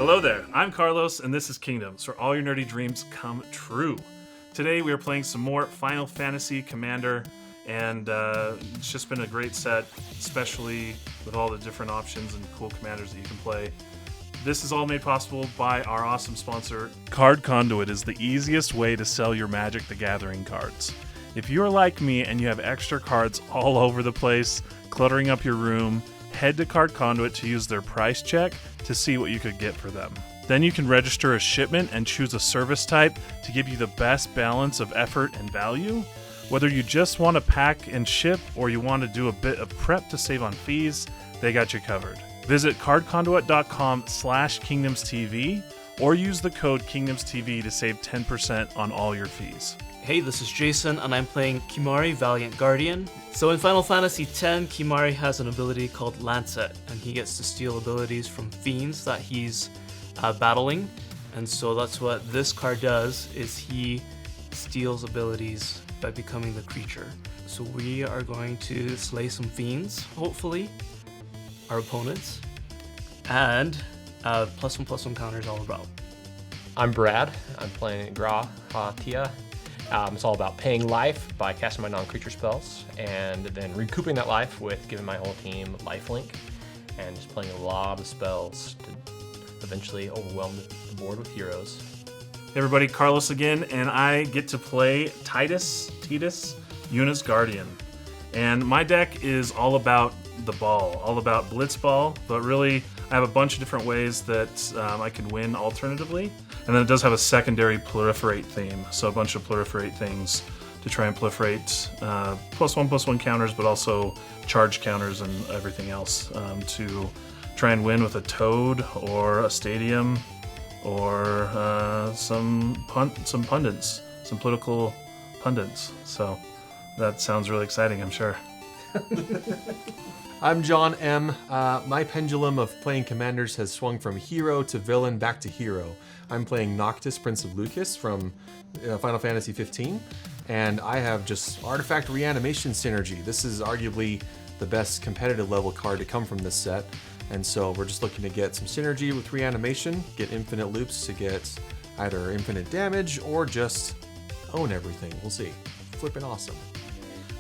Hello there, I'm Carlos, and this is Kingdoms, where all your nerdy dreams come true. Today we are playing some more Final Fantasy Commander, and it's just been a great set, especially with all the different options and cool commanders that you can play. This is all made possible by our awesome sponsor. Card Conduit is the easiest way to sell your Magic the Gathering cards. If you're like me and you have extra cards all over the place, cluttering up your room, head to Card Conduit to use their price check to see what you could get for them. Then you can register a shipment and choose a service type to give you the best balance of effort and value. Whether you just want to pack and ship or you want to do a bit of prep to save on fees, they got you covered. Visit cardconduit.com/KingdomsTV or use the code KingdomsTV to save 10% on all your fees. Hey, this is Jason, and I'm playing Kimahri, Valiant Guardian. So in Final Fantasy X, Kimahri has an ability called Lancet, and he gets to steal abilities from fiends that he's battling. And so that's what this card does, is he steals abilities by becoming the creature. So we are going to slay some fiends, hopefully, our opponents, and +1/+1 counters all about. I'm Brad. I'm playing Gra Tia. It's all about paying life by casting my non-creature spells and then recouping that life with giving my whole team Lifelink and just playing a lot of spells to eventually overwhelm the board with heroes. Hey everybody, Carlos again, and I get to play Tidus, Yuna's Guardian. And my deck is all about the ball, all about Blitzball, but really I have a bunch of different ways that I can win alternatively. And then it does have a secondary proliferate theme, so a bunch of proliferate things to try and proliferate +1/+1 counters, but also charge counters and everything else to try and win with a Toad or a Stadium or some pundits, some political pundits. So that sounds really exciting, I'm sure. I'm John M. My pendulum of playing commanders has swung from hero to villain back to hero. I'm playing Noctis, Prince of Lucas from Final Fantasy 15, and I have just Artifact Reanimation Synergy. This is arguably the best competitive level card to come from this set, and so we're just looking to get some synergy with Reanimation, get infinite loops to get either infinite damage or just own everything. We'll see. Flippin' awesome.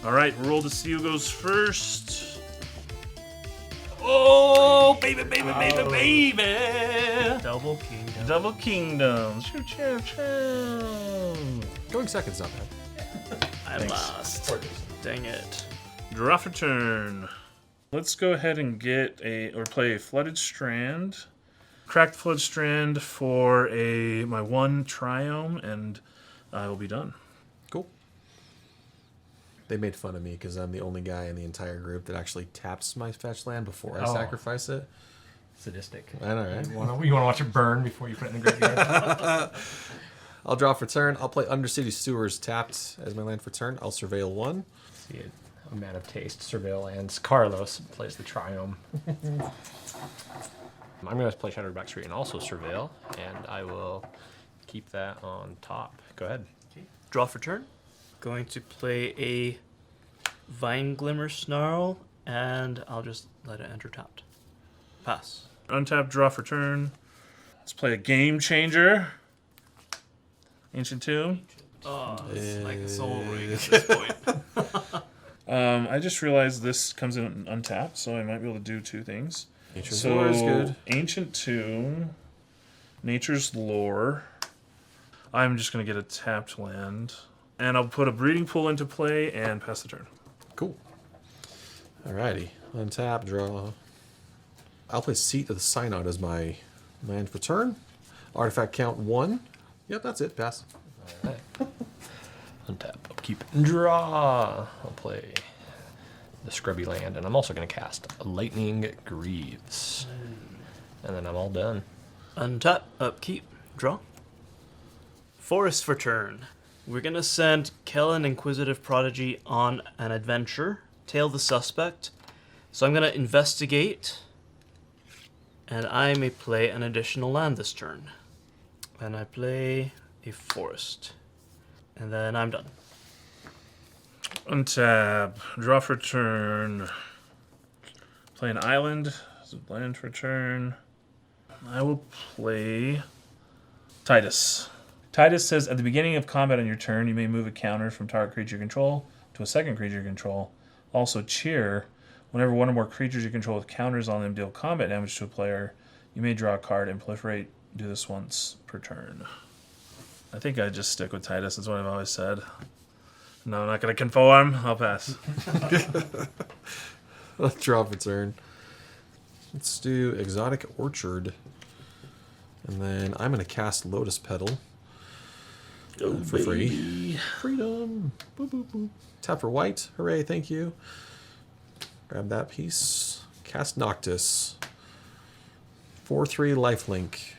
All right, roll to see who goes first. Oh, baby. Double Kingdom. Double Kingdoms. Going second's not bad. I lost. Dang it. Draw for turn. Let's go ahead and play a Flooded Strand. Cracked Flooded Strand for my one Triome, and I will be done. Cool. They made fun of me because I'm the only guy in the entire group that actually taps my fetch land before I sacrifice it. Sadistic. I know, right? You want to watch it burn before you put it in the graveyard? I'll draw for turn. I'll play Undercity Sewers tapped as my land for turn. I'll surveil one. See it. A man of taste, surveil lands. Carlos plays the Triome. I'm going to play Shadowback Street and also surveil, and I will keep that on top. Go ahead. Okay. Draw for turn. Going to play a Vine Glimmer Snarl, and I'll just let it enter tapped. Pass. Untap, draw for turn. Let's play a Game Changer. Ancient Tomb. Oh, it's like a soul ring at this point. I just realized this comes in untapped, so I might be able to do two things. Nature's Lore is good. Ancient Tomb, Nature's Lore. I'm just going to get a tapped land. And I'll put a Breeding Pool into play and pass the turn. Cool. Alrighty. Untap, draw. I'll play Seat of the Synod as my land for turn. Artifact count 1. Yep, that's it. Pass. All right. Untap, upkeep, and draw. I'll play the Scrubby land, and I'm also going to cast Lightning Greaves. And then I'm all done. Untap, upkeep, draw. Forest for turn. We're going to send Kellen, Inquisitive Prodigy, on an adventure. Tail the suspect. So I'm going to investigate. And I may play an additional land this turn. And I play a forest. And then I'm done. Untap, draw for turn. Play an island, land for turn. I will play Tidus. Tidus says, at the beginning of combat on your turn, you may move a counter from target creature you control to a second creature you control. Also, cheer. Whenever one or more creatures you control with counters on them deal combat damage to a player, you may draw a card and proliferate. Do this once per turn. I think I just stick with Tidus. That's what I've always said. No, I'm not going to conform. I'll pass. Let's draw for turn. Let's do Exotic Orchard. And then I'm going to cast Lotus Petal. For free. Freedom. Boop, boop, boop. Tap for white. Hooray, thank you. Grab that piece. Cast Noctis. 4/3 Lifelink.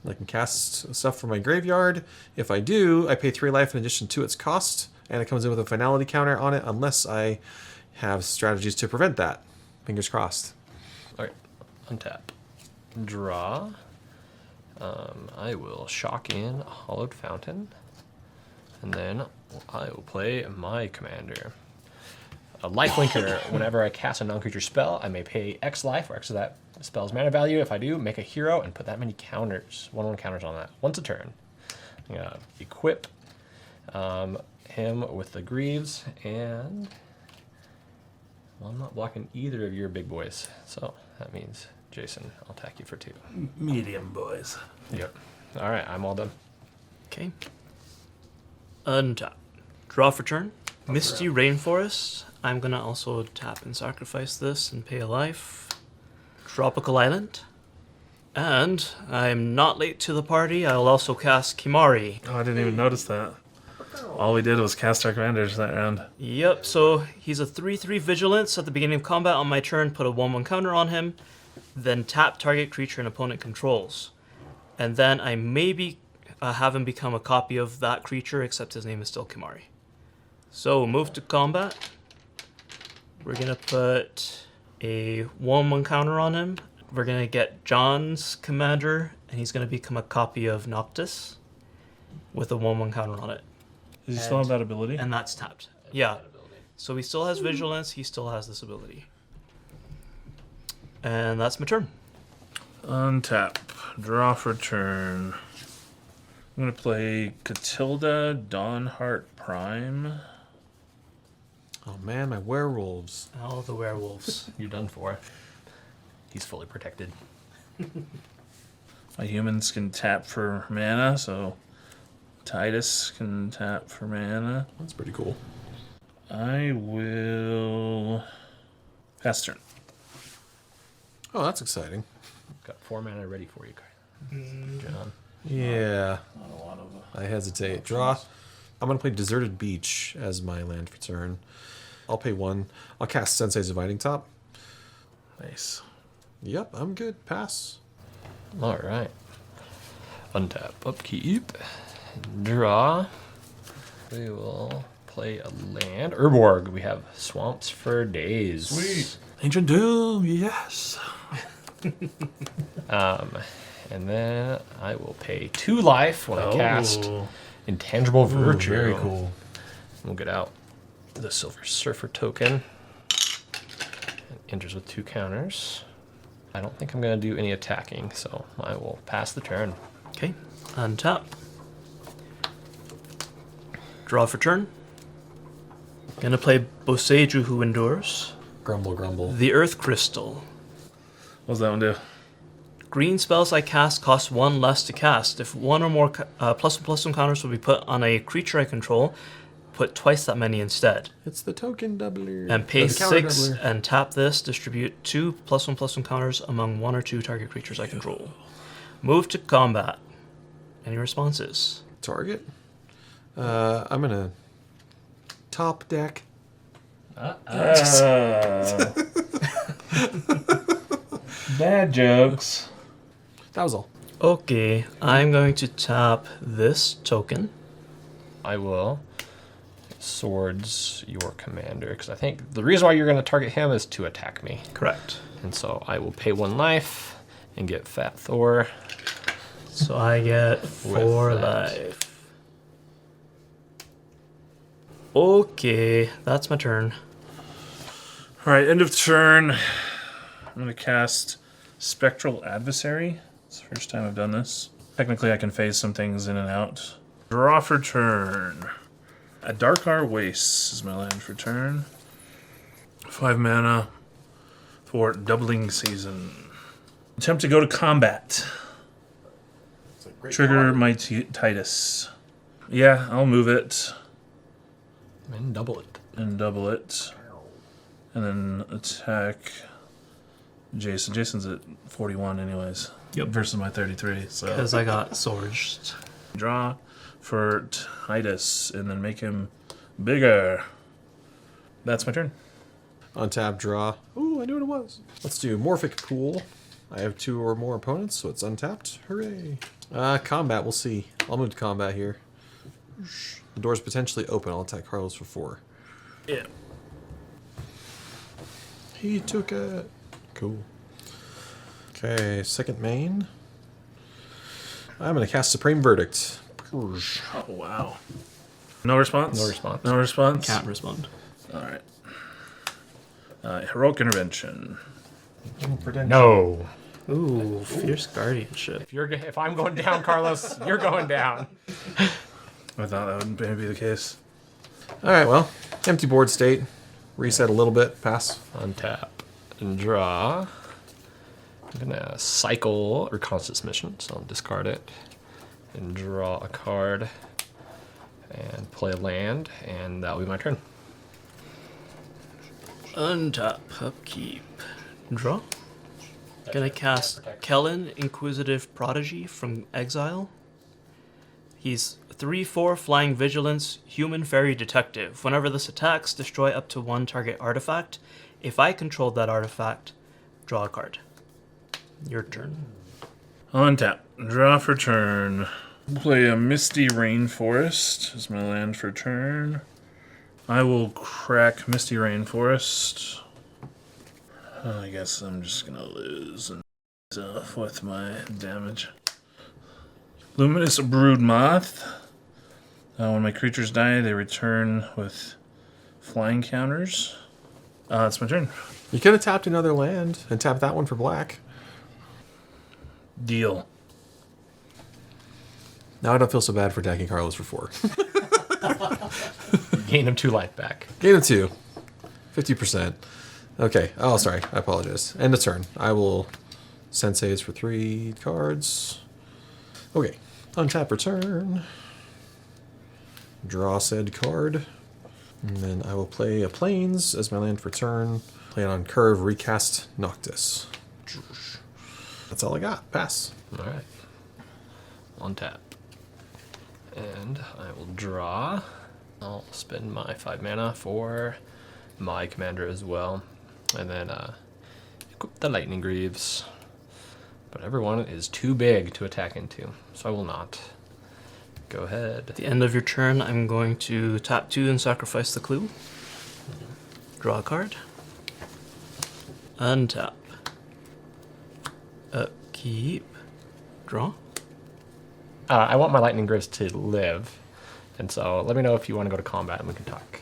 I can cast stuff from my graveyard. If I do, I pay 3 life in addition to its cost, and it comes in with a finality counter on it unless I have strategies to prevent that. Fingers crossed. Alright, untap. Draw. I will shock in Hollowed Fountain, and then I will play my commander. A lifelinker. Whenever I cast a non-creature spell, I may pay X life, or X of that spell's mana value. If I do, make a hero and put that many counters, 1/1 counters on that, once a turn. I'm going to equip him with the Greaves, and well, I'm not blocking either of your big boys, so that means, Jason, I'll attack you for 2. Medium boys. Yep. All right, I'm all done. Okay. Untap. Draw for turn. Misty Rainforest. I'm gonna also tap and sacrifice this and pay a life. Tropical Island. And I'm not late to the party. I'll also cast Kimahri. Oh, I didn't even notice that. All we did was cast our commanders that round. Yep, so he's a 3/3 Vigilance. At the beginning of combat on my turn, put a 1/1 counter on him. Then tap target creature an opponent controls. And then I maybe have him become a copy of that creature, except his name is still Kimahri. So move to combat. We're gonna put a 1/1 counter on him. We're gonna get John's commander, and he's gonna become a copy of Noctis with a 1/1 counter on it. Does he still have that ability? And that's tapped. Yeah. So he still has Vigilance, he still has this ability. And that's my turn. Untap. Draw for turn. I'm going to play Catilda Dawnheart Prime. Oh man, my werewolves. All the werewolves. You're done for. He's fully protected. My humans can tap for mana, so Tidus can tap for mana. That's pretty cool. I will pass turn. Oh, that's exciting. Got 4 mana ready for you, John. Yeah, Not a lot of I hesitate. Draw. I'm going to play Deserted Beach as my land for turn. I'll pay 1. I'll cast Sensei's Inviting Top. nice. Yep, I'm good. Pass. All right. Untap, upkeep, draw. We will play a land. Urborg. We have Swamps for Days. Sweet. Ancient Doom, yes. And then I will pay 2 life when I cast Intangible Virtue. Very cool. We'll get out the Silver Surfer token. It enters with 2 counters. I don't think I'm going to do any attacking, so I will pass the turn. Okay. Untap. Draw for turn. Gonna play Boseiju Who Endures. Grumble, grumble. The Earth Crystal. What does that one do? Green spells I cast cost 1 less to cast. If 1 or more +1/+1 counters will be put on a creature I control, put twice that many instead. It's the token doubler. And pay The counter 6 doubler. and tap this. Distribute 2 +1/+1 counters among 1 or 2 target creatures I control. Move to combat. Any responses? Target. I'm going to top deck. Bad jokes. That was all. Okay, I'm going to tap this token. I will swords your commander, because I think the reason why you're going to target him is to attack me. Correct. And so I will pay 1 life and get Fat Thor. So I get 4 With that. life. Okay, that's my turn. All right, end of turn. I'm going to cast Spectral Adversary. It's the first time I've done this. Technically, I can phase some things in and out. Draw for turn. A Darkar Waste is my land for turn. 5 mana for Doubling Season. Attempt to go to combat. Trigger my Tidus. Yeah, I'll move it. And double it. And double it. And then attack Jason. Jason's at 41 anyways. Yep. Versus my 33. So Because I got Sorged. draw for Tidus and then make him bigger. That's my turn. Untap, draw. Ooh, I knew what it was. Let's do Morphic Pool. I have 2 or more opponents, so it's untapped. Hooray. Combat, we'll see. I'll move to combat here. The door's potentially open. I'll attack Carlos for 4. Yeah. He took it. Cool. Okay, second main. I'm going to cast Supreme Verdict. Oh, wow. No response? No response. No response? Can't respond. Alright. Heroic Intervention. No. Ooh, Fierce Guardianship. If I'm going down, Carlos, you're going down. I thought that would maybe be the case. Alright, well, empty board state. Reset a little bit. Pass. Untap and draw. I'm gonna cycle Reconnaissance Mission, so I'll discard it and draw a card and play a land, and that'll be my turn. Untap, upkeep. Draw. Gonna cast Kellen, Inquisitive Prodigy from Exile. He's 3/4 Flying Vigilance, Human Fairy Detective. Whenever this attacks, destroy up to 1 target artifact. If I controlled that artifact, draw a card. Your turn. Untap. Draw for turn. Play a Misty Rainforest as my land for turn. I will crack Misty Rainforest. I guess I'm just gonna lose and off with my damage. Luminous Brood Moth. When my creatures die, they return with flying counters. That's my turn. You could have tapped another land and tapped that one for black. Deal. Now I don't feel so bad for attacking Carlos for 4. Gain him 2 life back. Gain of 2. 50%. Okay. Oh, sorry. I apologize. End of turn. I will Senseis for 3 cards. Okay. Untap return. Draw said card. And then I will play a Plains as my land for turn. Play it on curve, recast Noctis. That's all I got. Pass. Alright. Untap. And I will draw. I'll spend my 5 mana for my commander as well. And then equip the Lightning Greaves. But everyone is too big to attack into, so I will not. Go ahead. At the end of your turn, I'm going to tap 2 and sacrifice the clue. Draw a card. Untap. Upkeep. Draw. I want my Lightning Greaves to live, and so let me know if you want to go to combat and we can talk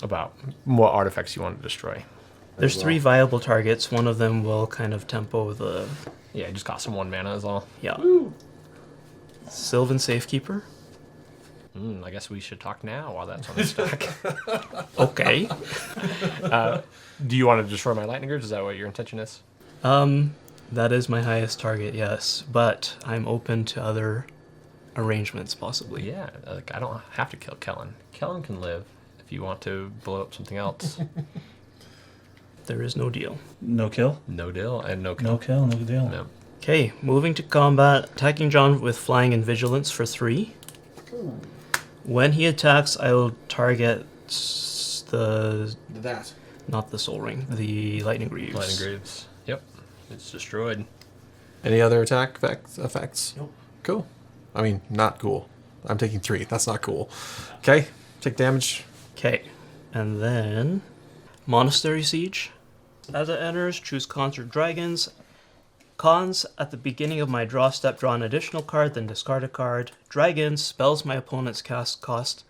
about what artifacts you want to destroy. There's 3 viable targets. One of them will kind of tempo the... Yeah, just cost some 1 mana is all. Yeah. Sylvan Safekeeper. I guess we should talk now while that's on the stack. Okay. Do you want to destroy my Lightning Greaves? Is that what your intention is? That is my highest target, yes. But I'm open to other arrangements, possibly. Yeah, like I don't have to kill Kellen. Kellen can live if you want to blow up something else. There is no deal. No kill? No deal and no kill. No kill, no deal. No. Okay, moving to combat. Attacking John with Flying and Vigilance for 3. When he attacks, I will target the... That. Not the Soul Ring, the Lightning Greaves. Lightning Greaves. Yep. It's destroyed. Any other attack effects? Nope. Cool. I mean, not cool. I'm taking 3. That's not cool. Okay. Take damage. Okay, and then Monastery Siege. As it enters, choose Cons or Dragons. Cons, at the beginning of my draw step, draw an additional card, then discard a card. Dragons, spells my opponent's cast cost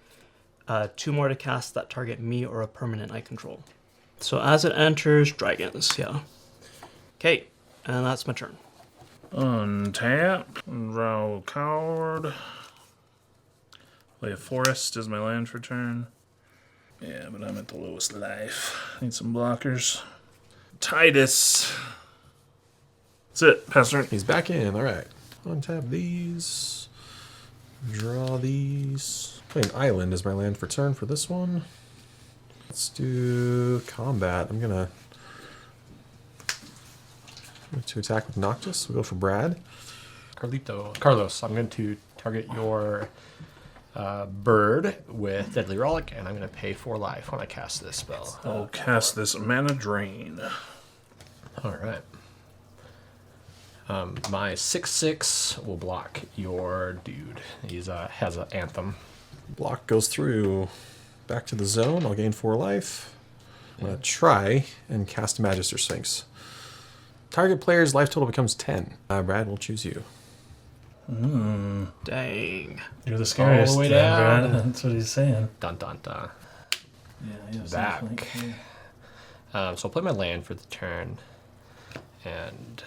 2 more to cast that target me or a permanent I control. So as it enters, Dragons, yeah. Okay, and that's my turn. Untap. Draw a card. Play a forest as my land for turn. Yeah, but I'm at the lowest life. Need some blockers. Tidus. That's it. Pass turn. He's back in. All right. Untap these. Draw these. Play an island as my land for turn for this one. Let's do combat. I'm gonna to attack with Noctis. We'll go for Brad. Carlos, I'm going to target your bird with Deadly Relic, and I'm going to pay 4 life when I cast this spell. I'll cast this Mana Drain. All right. My 6/6 will block your dude. He's has an Anthem. Block goes through. Back to the zone. I'll gain 4 life. I'm gonna try and cast Magister Sphinx. Target player's life total becomes 10. Brad, we'll choose you. Dang. You're the scariest. All the way then, down. Brad. That's what he's saying. Dun dun dun. Yeah, Back. Yeah. So I'll play my land for the turn, and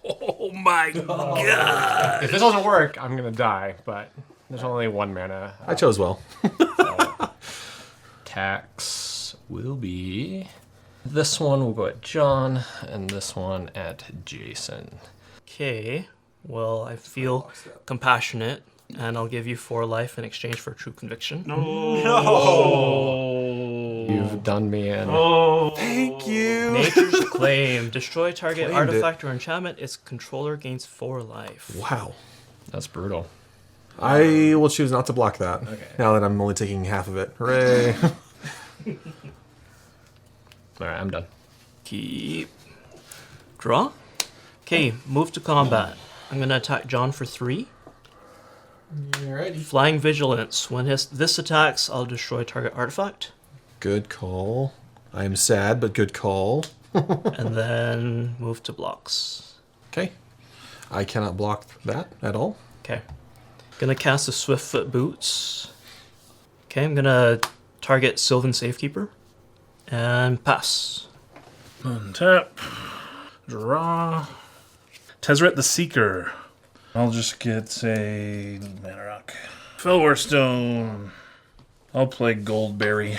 Oh my god! if this doesn't work, I'm gonna die. But there's only 1 mana. I chose well. Tax will be. This one will go at John, and this one at Jason. Okay, well, I feel compassionate, and I'll give you 4 life in exchange for true conviction. You've done me in. Thank you. Nature's Claim. Destroy target Claimed artifact or enchantment. Its controller gains 4 life. Wow. That's brutal. I will choose not to block that. Okay. Now that I'm only taking half of it. Hooray. All right, I'm done. Keep. Draw. Okay, move to combat. I'm going to attack John for 3. Alrighty. Flying Vigilance. When this attacks, I'll destroy target artifact. Good call. I'm sad, but good call. And then move to blocks. Okay. I cannot block that at all. Okay. Gonna cast a Swiftfoot Boots. Okay, I'm gonna target Sylvan Safekeeper. And pass. Untap. Draw. Tezzeret the Seeker. I'll just get a Mana Rock. Felwar Stone. I'll play Goldberry.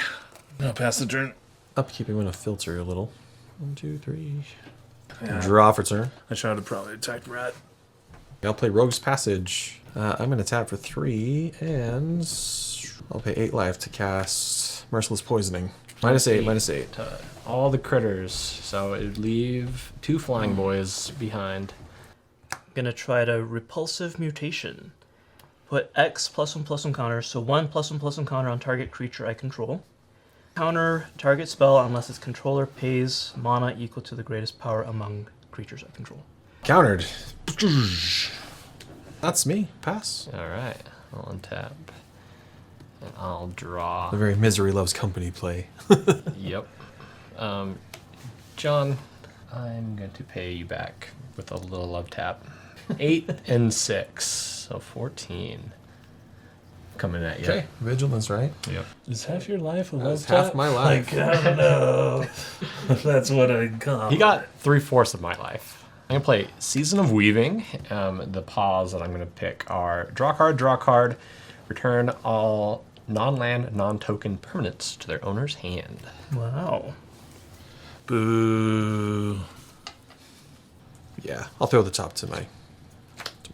I'll pass the turn. Upkeep, I'm going to filter a little. 1, 2, 3. Draw for turn. I tried to probably attack Brad. I'll play Rogue's Passage. I'm going to tap for 3, and I'll pay 8 life to cast Merciless Poisoning. -8, -8. All the critters, so it'd leave 2 flying boys behind. I'm gonna try to Repulsive Mutation. Put X +1/+1 counter, so 1 +1/+1 counter on target creature I control. Counter target spell unless its controller pays mana equal to the greatest power among creatures I control. Countered. That's me. Pass. All right, I'll untap. And I'll draw. The very misery loves company play. Yep. John, I'm going to pay you back with a little love tap. 8 and 6, so 14. Coming at you. Okay. Vigilance, right? Yep. Is half your life a love That's half tap? my life. Like, I don't know. That's what I call. He got 3/4 of my life. I'm gonna play Season of Weaving. The pause that I'm gonna pick are draw card, return all non-land, non-token permanents to their owner's hand. Wow. Boo. Yeah. I'll throw the top to my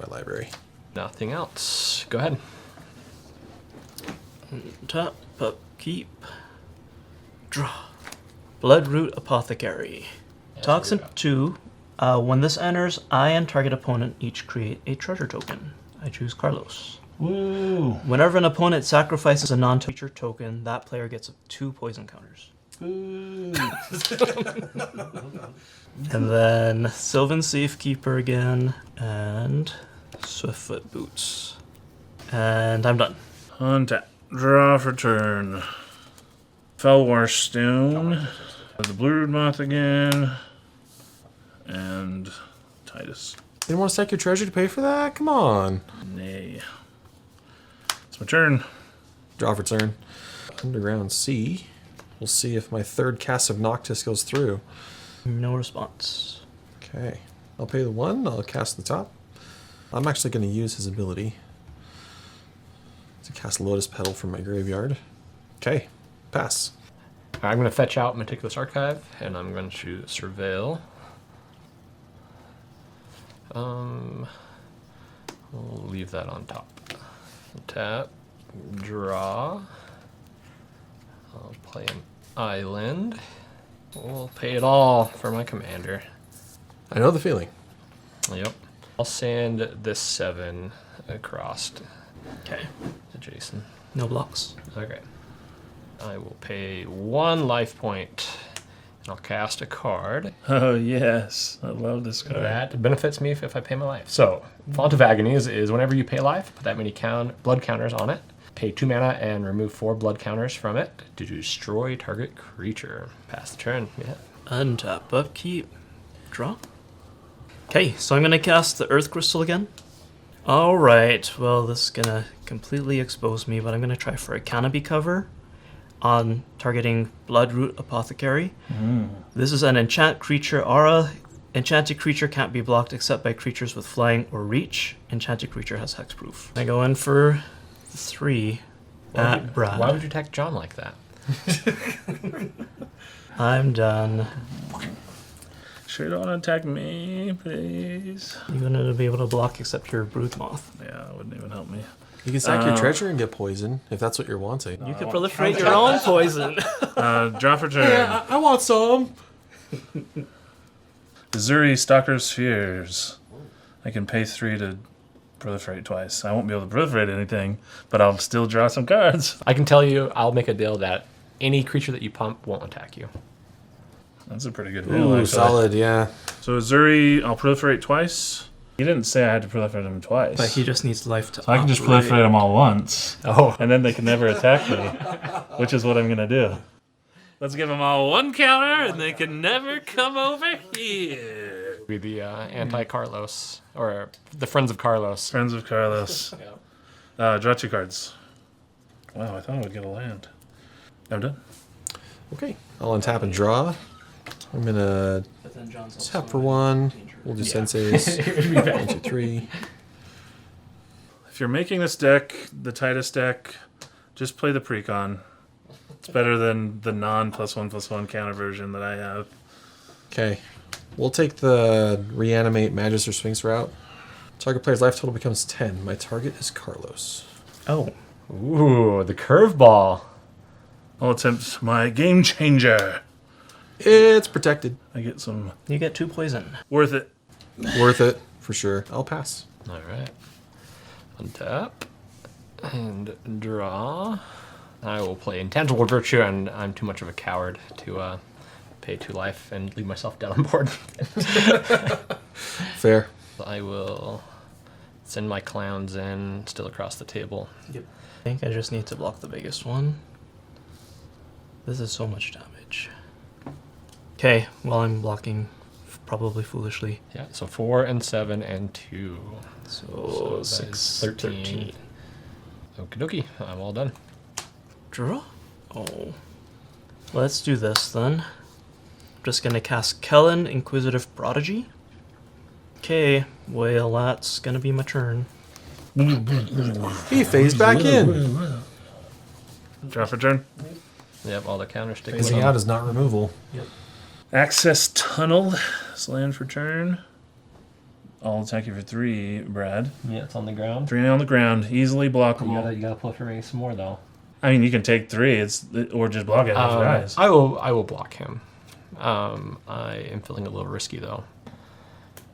library. Nothing else. Go ahead. Tap, upkeep. Draw. Bloodroot Apothecary. Toxin 2. When this enters, I and target opponent each create a treasure token. I choose Carlos. Woo. Whenever an opponent sacrifices a non-creature token, that player gets 2 poison counters. Boo. And then Sylvan Safekeeper again, and Swiftfoot Boots. And I'm done. Untap. Draw for turn. Felwar Stone. The Brood Moth again. And Tidus. Didn't want to stack your treasure to pay for that? Come on. Nay. It's my turn. Draw for turn. Underground Sea. We'll see if my third cast of Noctis goes through. No response. Okay. I'll pay the 1. I'll cast the top. I'm actually going to use his ability to cast Lotus Petal from my graveyard. Okay. Pass. I'm going to fetch out Meticulous Archive, and I'm going to Surveil. We'll leave that on top. Tap, draw. I'll play an island. We'll pay it all for my commander. I know the feeling. Yep. I'll send this 7 across Okay. to Jason. No blocks. Okay. I will pay 1 life point, and I'll cast a card. Oh, yes. I love this card. That benefits me if I pay my life. So, Font of Agony is whenever you pay life, put that many blood counters on it. Pay 2 mana and remove 4 blood counters from it to destroy target creature. Pass the turn. Yeah. Untap, upkeep, draw. Okay, so I'm gonna cast the Earth Crystal again. Alright, well this is gonna completely expose me, but I'm gonna try for a canopy cover on targeting Bloodroot Apothecary. This is an enchant creature aura. Enchanted creature can't be blocked except by creatures with flying or reach. Enchanted creature has hexproof. I go in for 3 at Brad. Why would you attack John like that? I'm done. Sure don't attack me, please. You wouldn't be able to block except your Broodmoth. Yeah, it wouldn't even help me. You can sack your treasure and get poison if that's what you're wanting. You could proliferate your own poison. Draw for turn. Yeah, I want some. Zuri Stalker Spheres. I can pay 3 to proliferate twice. I won't be able to proliferate anything, but I'll still draw some cards. I can tell you, I'll make a deal that any creature that you pump won't attack you. That's a pretty good deal, Ooh, actually. solid, yeah. So Zuri, I'll proliferate twice. He didn't say I had to proliferate him twice. But he just needs life to So I can just operate. proliferate them all once. Oh. And then they can never attack me, which is what I'm going to do. Let's give them all 1 counter, and they can never come over here. Be the anti-Carlos, or the Friends of Carlos. Friends of Carlos. Draw 2 cards. Wow, I thought I would get a land. I'm done. Okay, I'll untap and draw. I'm gonna But then John's also tap for 1. We'll do senseis. 1, 2, 3. If you're making this deck, the Tidus deck, just play the precon. It's better than the non+1/+1 counter version that I have. Okay, we'll take the reanimate Magus or Sphinx route. Target player's life total becomes 10. My target is Carlos. Oh. Ooh, the curveball. I'll attempt my game changer. It's protected. I get some You get 2 poison. worth it. Worth it, for sure. I'll pass. All right. Untap and draw. I will play Intangible Virtue, and I'm too much of a coward to pay 2 life and leave myself dead on board. Fair. I will send my clowns in, still across the table. Yep. I think I just need to block the biggest one. This is so much damage. Okay, well I'm blocking probably foolishly. Yeah, so 4 and 7 and 2. So, that 6, is 13. Okie dokie, I'm all done. Draw? Oh. Let's do this then. I'm just gonna cast Kellen, Inquisitive Prodigy. Okay, well that's gonna be my turn. He phased back in. Draw for turn. Yep, all the counters stick. Phasing out is not removal. Access Tunnel. It's land for turn. I'll attack you for 3, Brad. Yeah, it's on the ground. 3 on the ground. Easily blockable. You gotta proliferate some more though. I mean, you can take 3, or just block it if it dies. I will block him. I am feeling a little risky though.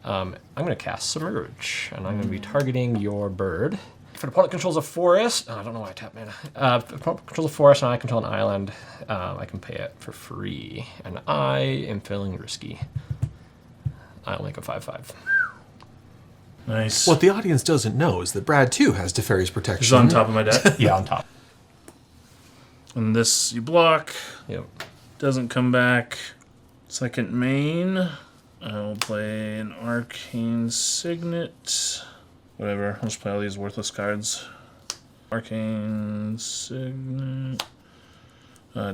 I'm gonna cast Submerge, and I'm gonna be targeting your bird. If an opponent controls a forest, I don't know why I tap mana. If an opponent controls a forest and I control an island, I can pay it for free, and I am feeling risky. I'll make a 5/5. Nice. What the audience doesn't know is that Brad too has Teferi's This protection. is on top of my deck. Yeah, on top. And this you block. Yep. Doesn't come back. Second main. I'll play an Arcane Signet. Whatever. I'll just play all these worthless cards. Arcane Signet.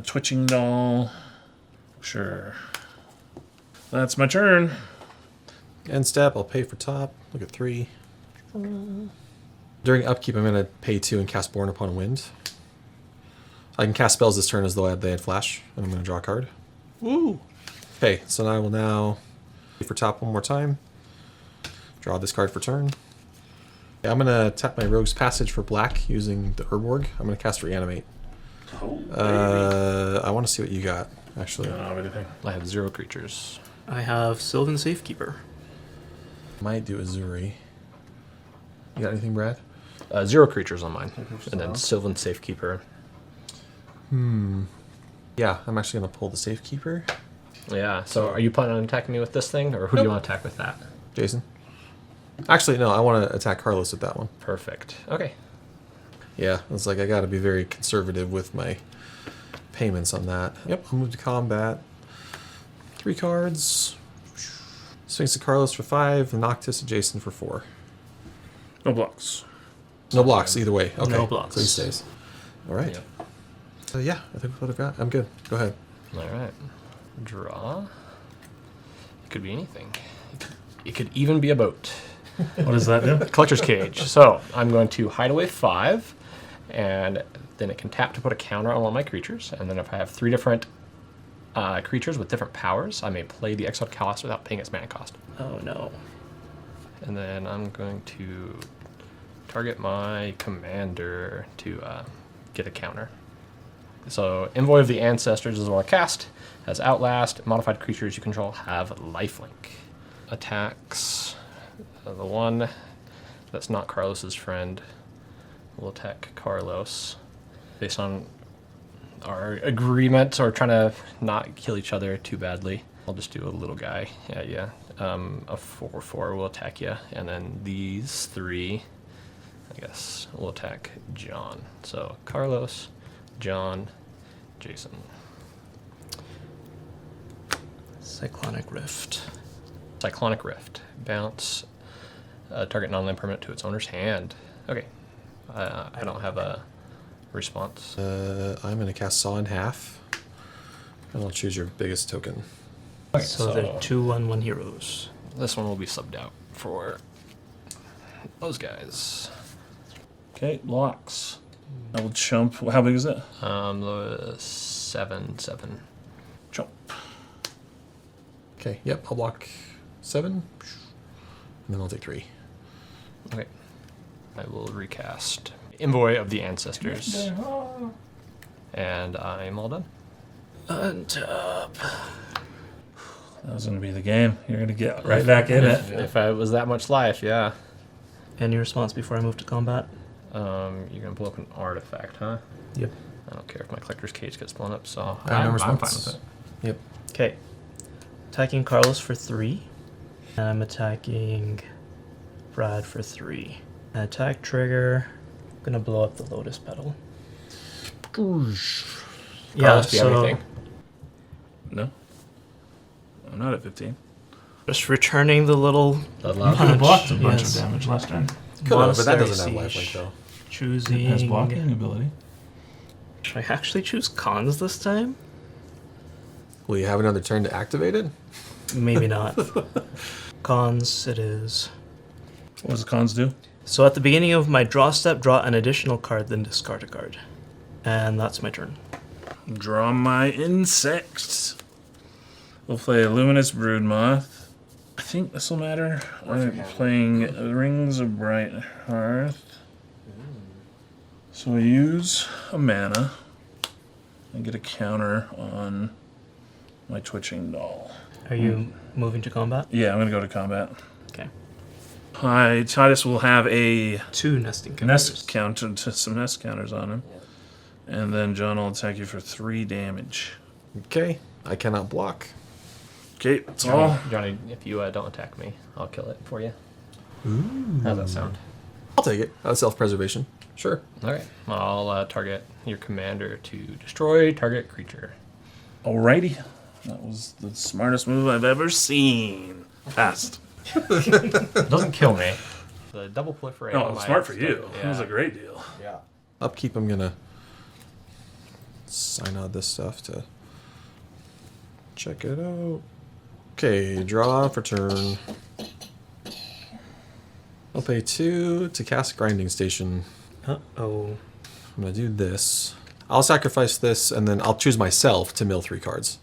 Twitching Doll. Sure. That's my turn. End step, I'll pay for top. Look at 3. During upkeep, I'm going to pay 2 and cast Born Upon Wind. I can cast spells this turn as though they had flash, and I'm going to draw a card. Woo! Okay, so now I will now pay for top one more time. Draw this card for turn. Okay, I'm going to tap my Rogue's Passage for black using the Urborg. I'm going to cast Reanimate. I want to see what you got, actually. I don't have anything. I have 0 creatures. I have Sylvan Safekeeper. Might do Azuri. You got anything, Brad? 0 creatures on mine. And then Sylvan Safekeeper. Yeah, I'm actually going to pull the Safekeeper. Yeah, so are you planning on attacking me with this thing, or who do you want to attack with that? Jason? Actually, no, I want to attack Carlos with that one. Perfect. Okay. Yeah, it's like I got to be very conservative with my payments on that. Yep, I'll move to combat. 3 cards. Sphinx to Carlos for 5, Noctis to Jason for 4. No blocks. No blocks, either way. Okay, No blocks. so he stays. All right. Yep. Yeah, I think that's what I've got. I'm good. Go ahead. All right. Draw. It could be anything. It could even be a boat. What does that do? Collector's Cage. So I'm going to hide away 5, and then it can tap to put a counter on one of my creatures. And then if I have 3 different creatures with different powers, I may play the exiled Callus without paying its mana cost. Oh no. And then I'm going to target my commander to get a counter. So Envoy of the Ancestors is what I cast. Has Outlast. Modified creatures you control have Lifelink. Attacks. The one that's not Carlos's friend will attack Carlos based on our agreement, or trying to not kill each other too badly. I'll just do a little guy. Yeah. A 4/4 will attack you, and then these 3, I guess, will attack John. So Carlos, John, Jason. Cyclonic Rift. Cyclonic Rift. Bounce target non-land permanent to its owner's hand. Okay. I don't have a response. I'm going to cast Saw in half. And I'll choose your biggest token. Okay, So they're 2/1/1 heroes. This one will be subbed out for those guys. Okay, blocks. I will chump. How big is it? The 7/7. Chump. Okay, yep, I'll block 7. And then I'll take 3. Okay. I will recast Envoy of the Ancestors. And I'm all done. Untap. That was going to be the game. You're going to get right back in it. If I was that much life, yeah. Any response before I move to combat? You're going to pull up an artifact, huh? Yep. I don't care if my Collector's Cage gets blown up, so I have no I'm fine response. with it. Yep. Okay. Attacking Carlos for 3. And I'm attacking Brad for 3. Attack trigger. I'm gonna blow up the Lotus Petal. Yeah, Carlos, do you have so anything? No. I'm not at 15. just returning the little That You loud? could have blocked a bunch Yes. of damage last turn. Could have, but that Monastery doesn't have Siege. lifelink, though. Choosing. It has blocking ability. Should I actually choose cons this time? Will you have another turn to activate it? Maybe not. Cons it is. What does the cons do? So at the beginning of my draw step, draw an additional card, then discard a card. And that's my turn. Draw my insects. We'll play Luminous Broodmoth. I think this will matter. I'm playing Rings of Bright Hearth. So I use a mana and get a counter on my Twitching Doll. Are you moving to combat? Yeah, I'm going to go to combat. Okay. Hi, Tidus will have a 2 nesting counters. nest counter, some nest counters on him. And then John will attack you for 3 damage. Okay, I cannot block. Okay, that's all. Johnny, if you don't attack me, I'll kill it for you. How's that sound? I'll take it. Out of self-preservation. Sure. All right. I'll target your commander to destroy target creature. Alrighty. That was the smartest move I've ever seen. Passed. Doesn't kill me. The double proliferate. No, on my smart for you. stuff, That was a yeah. great deal. Yeah. Upkeep, I'm going to sign out this stuff to check it out. Okay, draw for turn. I'll pay 2 to cast Grinding Station. Uh-oh. I'm going to do this. I'll sacrifice this, and then I'll choose myself to mill 3 cards.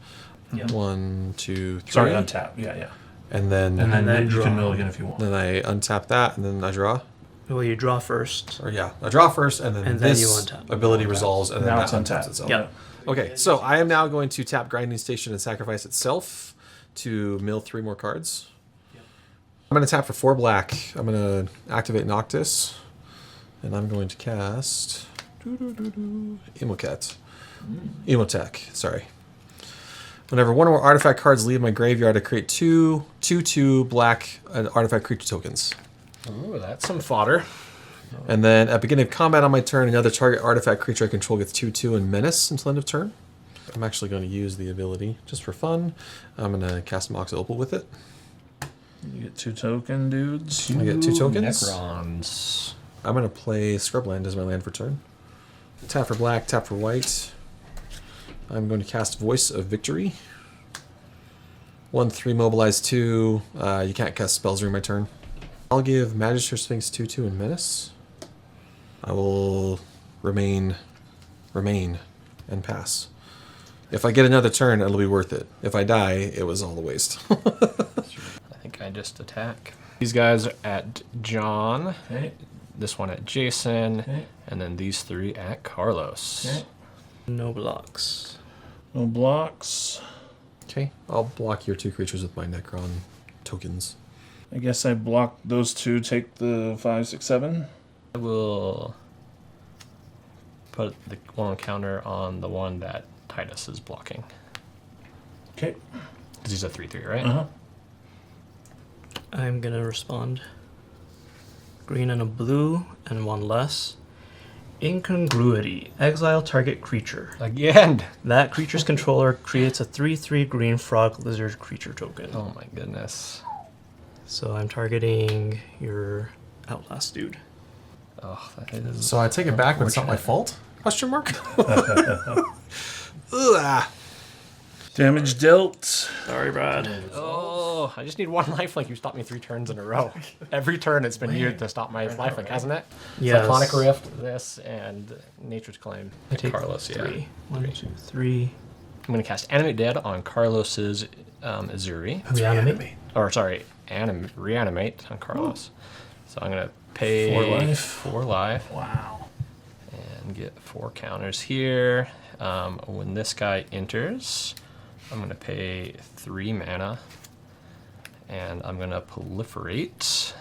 Yeah. 1, 2, 3. Sorry, untap. Yeah. And then, You draw. can mill again if you want. then I untap that, and then I draw. Well, you draw first. Or yeah, I draw first, and then And then this you untap. ability resolves, and then Now that it's untaps untapped. itself. Yep. Okay, so I am now going to tap Grinding Station and sacrifice itself to mill 3 more cards. I'm going to tap for 4 black. I'm going to activate Noctis, and I'm going to cast Emotech. Sorry. Whenever one or more artifact cards leave my graveyard, I create 2/2 black artifact creature tokens. Ooh, that's some fodder. And then at beginning of combat on my turn, another target artifact creature I control gets 2/2 and menace until end of turn. I'm actually going to use the ability just for fun. I'm going to cast Mox Opal with it. You get 2 token dudes. I get 2 tokens. Necrons. I'm going to play Scrubland as my land for turn. Tap for black, tap for white. I'm going to cast Voice of Victory. 1/3 mobilize 2. You can't cast spells during my turn. I'll give Magister Sphinx 2/2 and menace. I will remain, and pass. If I get another turn, it'll be worth it. If I die, it was all a waste. I think I just attack. These guys at John. Okay. This one at Jason. Okay. And then these 3 at Carlos. Okay. No blocks. No blocks. Okay, I'll block your 2 creatures with my Necron tokens. I guess I block those 2. Take the 5, 6, 7. I will put the one counter on the one that Tidus is blocking. Okay. Because he's a 3/3, right? Uh huh. I'm gonna respond. Green and a blue, and 1 less. Incongruity. Exile target creature. Again! That creature's controller creates a 3/3 green frog lizard creature token. Oh my goodness. So I'm targeting your Outlast dude. Oh, that is... So I take it back, but it's not my fault? Question mark? Ugh. Damage dealt. Sorry, Brad. Oh, I just need 1 lifelink. You stopped me 3 turns in a row. Every turn it's been used to stop my lifelink, hasn't it? Yes. Cyclonic Rift, this, and Nature's Claim. I take Carlos, yeah. 3. 1, 2, 3. I'm going to cast Animate Dead on Carlos's Azuri. Reanimate. Or, sorry, Reanimate on Carlos. So I'm going to pay 4 life. 4 life. Wow. And get 4 counters here. When this guy enters, I'm going to pay 3 mana. And I'm going to proliferate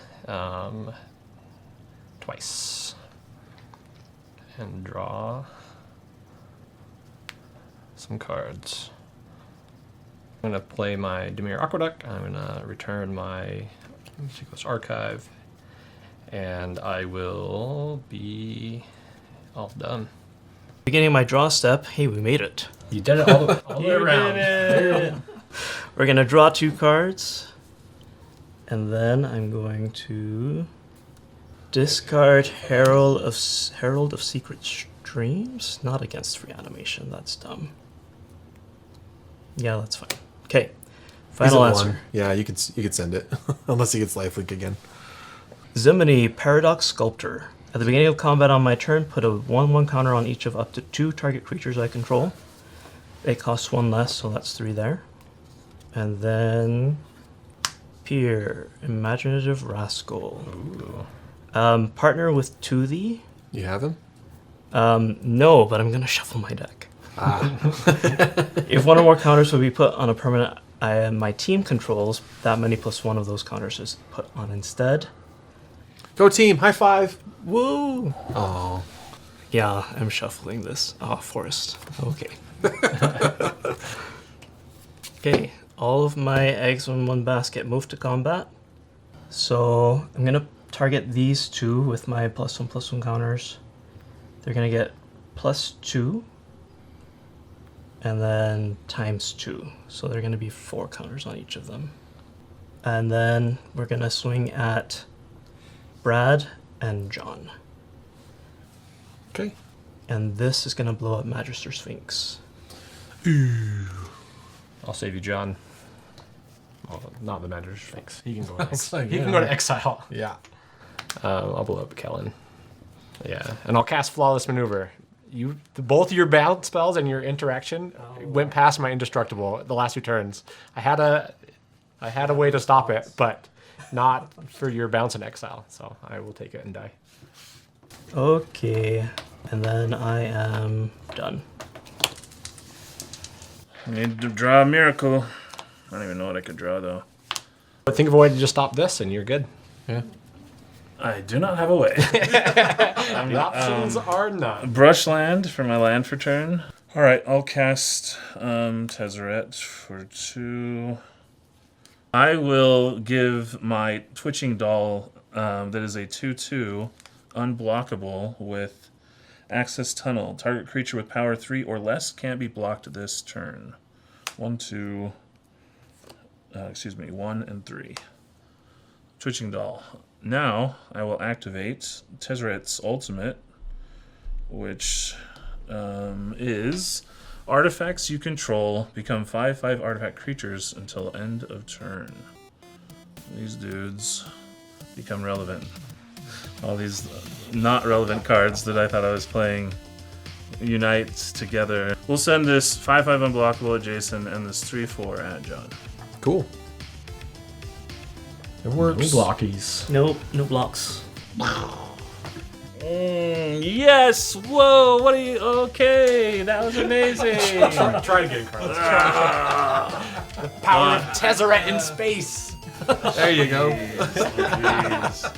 twice. And draw some cards. I'm going to play my Dimir Aqueduct. I'm going to return my Sequence Archive. And I will be all done. Beginning of my draw step. Hey, we made it. You did it all the way around. We're gonna draw 2 cards. And then I'm going to discard Herald of Secret Streams. Not against Reanimation. That's dumb. Yeah, that's fine. Okay. Final He's at answer. 1. Yeah, you could send it. Unless he gets lifelink again. Zimini, Paradox Sculptor. At the beginning of combat on my turn, put a 1/1 counter on each of up to 2 target creatures I control. It costs 1 less, so that's 3 there. And then Peer, Imaginative Rascal. Ooh. Partner with Toothie. You have him? No, but I'm gonna shuffle my deck. Ah. If 1 or more counters would be put on a permanent my team controls, that many plus 1 of those counters is put on instead. Go team, high five. Woo! Oh. Yeah, I'm shuffling this. Oh, Forest. Okay. Okay, all of my eggs in 1 basket move to combat. So I'm gonna target these 2 with my +1/+1 counters. They're gonna get +2 and then ×2. So they're gonna be 4 counters on each of them. And then we're gonna swing at Brad and John. Okay. And this is gonna blow up Magister Sphinx. I'll save you, John. Well, not the Magister Sphinx. He can go to It's like, he can yeah. go to exile. Yeah. I'll blow up Kellen. Yeah, and I'll cast Flawless Maneuver. Both your bounce spells and your interaction went past my indestructible the last 2 turns. I had a way to stop it, but not for your bounce and exile. So I will take it and die. Okay, and then I am done. I need to draw a miracle. I don't even know what I could draw though. But think of a way to just stop this, and you're good. Yeah. I do not have a way. The options are none. Brush land for my land for turn. All right, I'll cast Tezzeret for 2. I will give my Twitching Doll that is a 2/2 unblockable with Access Tunnel. Target creature with power 3 or less can't be blocked this turn. 1, 2. 1 and 3. Twitching Doll. Now I will activate Tezzeret's ultimate, which is artifacts you control become 5/5 artifact creatures until end of turn. These dudes become relevant. All these not relevant cards that I thought I was playing unite together. We'll send this 5/5 unblockable at Jason and this 3/4 at John. Cool. It works. Blockies. Nope, no blocks. Yes! Whoa! What are you? Okay, that was amazing. Try again, Carlos. Power of Tezzeret in space. There you go. Jeez.